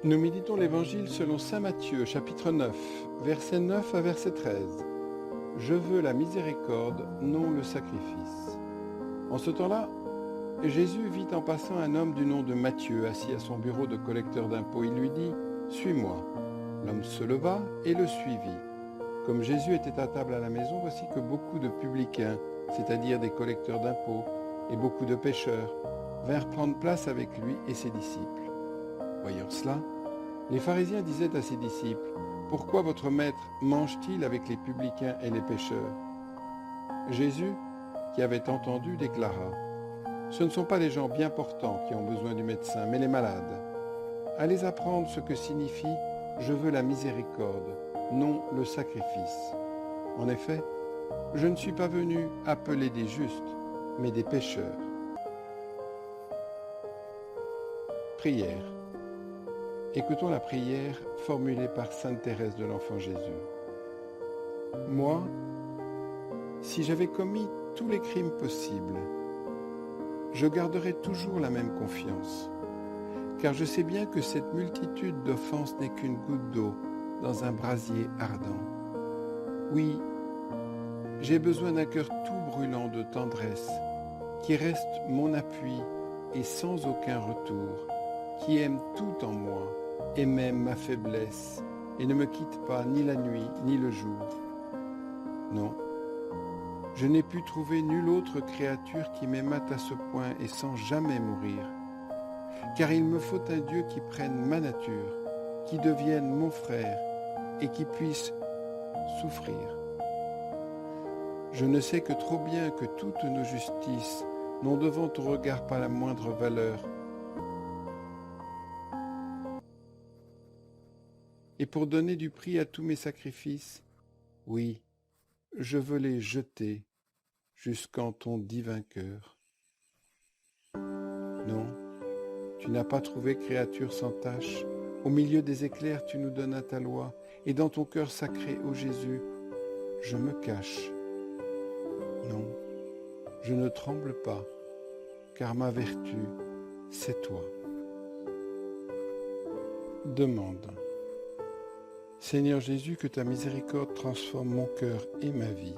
Nous méditons l'Évangile selon saint Matthieu, chapitre 9, versets 9 à verset 13. Je veux la miséricorde, non le sacrifice. En ce temps-là, Jésus vit en passant un homme du nom de Matthieu, assis à son bureau de collecteur d'impôts. Il lui dit « Suis-moi ». L'homme se leva et le suivit. Comme Jésus était à table à la maison, voici que beaucoup de publicains, c'est-à-dire des collecteurs d'impôts, et beaucoup de pécheurs, vinrent prendre place avec lui et ses disciples. Voyant cela, les pharisiens disaient à ses disciples, « Pourquoi votre maître mange-t-il avec les publicains et les pécheurs ?» Jésus, qui avait entendu, déclara, « Ce ne sont pas les gens bien portants qui ont besoin du médecin, mais les malades. Allez apprendre ce que signifie « Je veux la miséricorde, non le sacrifice ». En effet, je ne suis pas venu appeler des justes, mais des pécheurs. Prière. Écoutons la prière formulée par sainte Thérèse de l'Enfant Jésus. Moi, si j'avais commis tous les crimes possibles, je garderai toujours la même confiance, car je sais bien que cette multitude d'offenses n'est qu'une goutte d'eau dans un brasier ardent. Oui, j'ai besoin d'un cœur tout brûlant de tendresse, qui reste mon appui et sans aucun retour, qui aime tout en moi et même ma faiblesse, et ne me quitte pas ni la nuit ni le jour. Non, je n'ai pu trouver nulle autre créature qui m'aimât à ce point et sans jamais mourir, car il me faut un Dieu qui prenne ma nature, qui devienne mon frère et qui puisse souffrir. Je ne sais que trop bien que toutes nos justices n'ont devant ton regard pas la moindre valeur, et pour donner du prix à tous mes sacrifices, oui, je veux les jeter jusqu'en ton divin cœur. Non, tu n'as pas trouvé créature sans tache. Au milieu des éclairs, tu nous donnes ta loi, et dans ton cœur sacré, ô Jésus, je me cache. Non, je ne tremble pas, car ma vertu, c'est toi. Demande. Seigneur Jésus, que ta miséricorde transforme mon cœur et ma vie.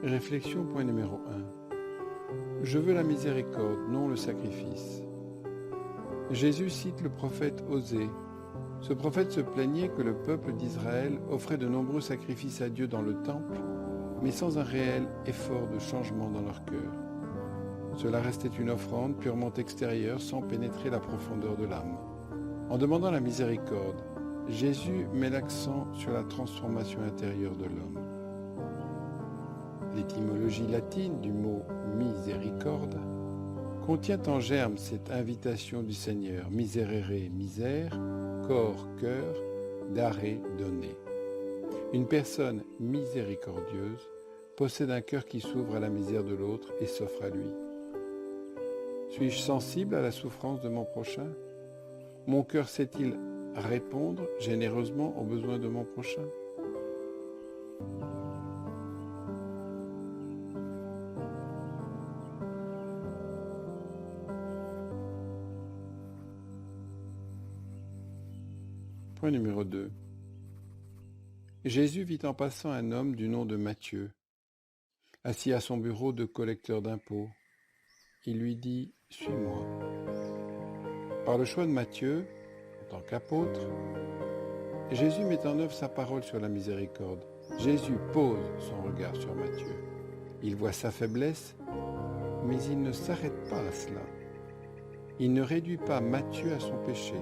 Réflexion point numéro 1. Je veux la miséricorde, non le sacrifice. Jésus cite le prophète Osée. Ce prophète se plaignait que le peuple d'Israël offrait de nombreux sacrifices à Dieu dans le temple, mais sans un réel effort de changement dans leur cœur. Cela restait une offrande purement extérieure sans pénétrer la profondeur de l'âme. En demandant la miséricorde, Jésus met l'accent sur la transformation intérieure de l'homme. L'étymologie latine du mot « miséricorde » contient en germe cette invitation du Seigneur, miserere, misère, corps, cœur, dare, donner. Une personne miséricordieuse possède un cœur qui s'ouvre à la misère de l'autre et s'offre à lui. Suis-je sensible à la souffrance de mon prochain? Mon cœur sait-il répondre généreusement aux besoins de mon prochain? Point numéro 2. Jésus vit en passant un homme du nom de Matthieu, assis à son bureau de collecteur d'impôts. Il lui dit « Suis-moi ». Par le choix de Matthieu, en tant qu'apôtre, Jésus met en œuvre sa parole sur la miséricorde. Jésus pose son regard sur Matthieu. Il voit sa faiblesse, mais il ne s'arrête pas à cela. Il ne réduit pas Matthieu à son péché.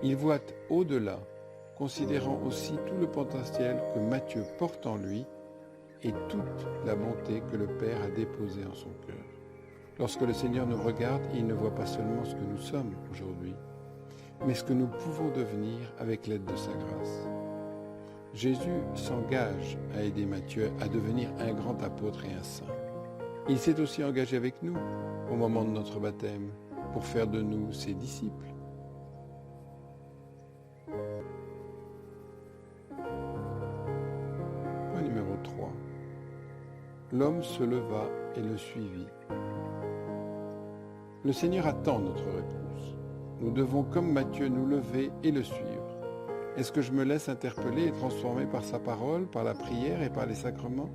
Il voit au-delà, considérant aussi tout le potentiel que Matthieu porte en lui et toute la bonté que le Père a déposée en son cœur. Lorsque le Seigneur nous regarde, il ne voit pas seulement ce que nous sommes aujourd'hui, mais ce que nous pouvons devenir avec l'aide de sa grâce. Jésus s'engage à aider Matthieu à devenir un grand apôtre et un saint. Il s'est aussi engagé avec nous au moment de notre baptême pour faire de nous ses disciples. Point numéro 3. L'homme se leva et le suivit. Le Seigneur attend notre réponse. Nous devons, comme Matthieu, nous lever et le suivre. Est-ce que je me laisse interpeller et transformer par sa parole, par la prière et par les sacrements?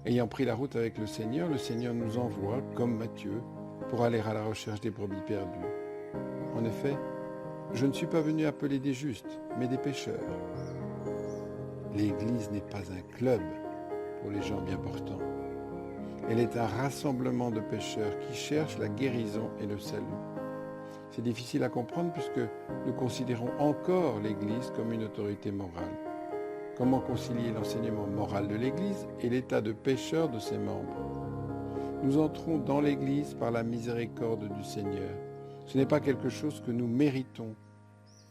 Ayant pris la route avec le Seigneur nous envoie, comme Matthieu, pour aller à la recherche des brebis perdues. En effet, je ne suis pas venu appeler des justes, mais des pécheurs. L'Église n'est pas un club pour les gens bien portants. Elle est un rassemblement de pécheurs qui cherchent la guérison et le salut. C'est difficile à comprendre puisque nous considérons encore l'Église comme une autorité morale. Comment concilier l'enseignement moral de l'Église et l'état de pécheur de ses membres? Nous entrons dans l'Église par la miséricorde du Seigneur. Ce n'est pas quelque chose que nous méritons.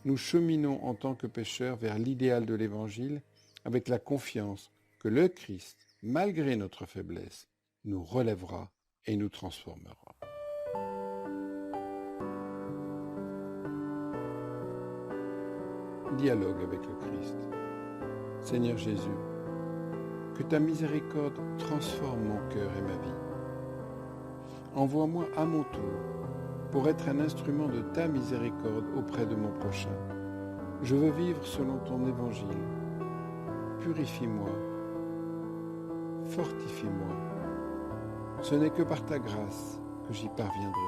Nous cheminons en tant que pécheurs vers l'idéal de l'Évangile avec la confiance que le Christ, malgré notre faiblesse, nous relèvera et nous transformera. Dialogue avec le Christ. Seigneur Jésus, que ta miséricorde transforme mon cœur et ma vie. Envoie-moi à mon tour pour être un instrument de ta miséricorde auprès de mon prochain. Je veux vivre selon ton évangile. Purifie-moi, fortifie-moi. Ce n'est que par ta grâce que j'y parviendrai.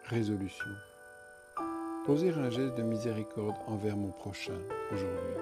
Résolution. Poser un geste de miséricorde envers mon prochain aujourd'hui.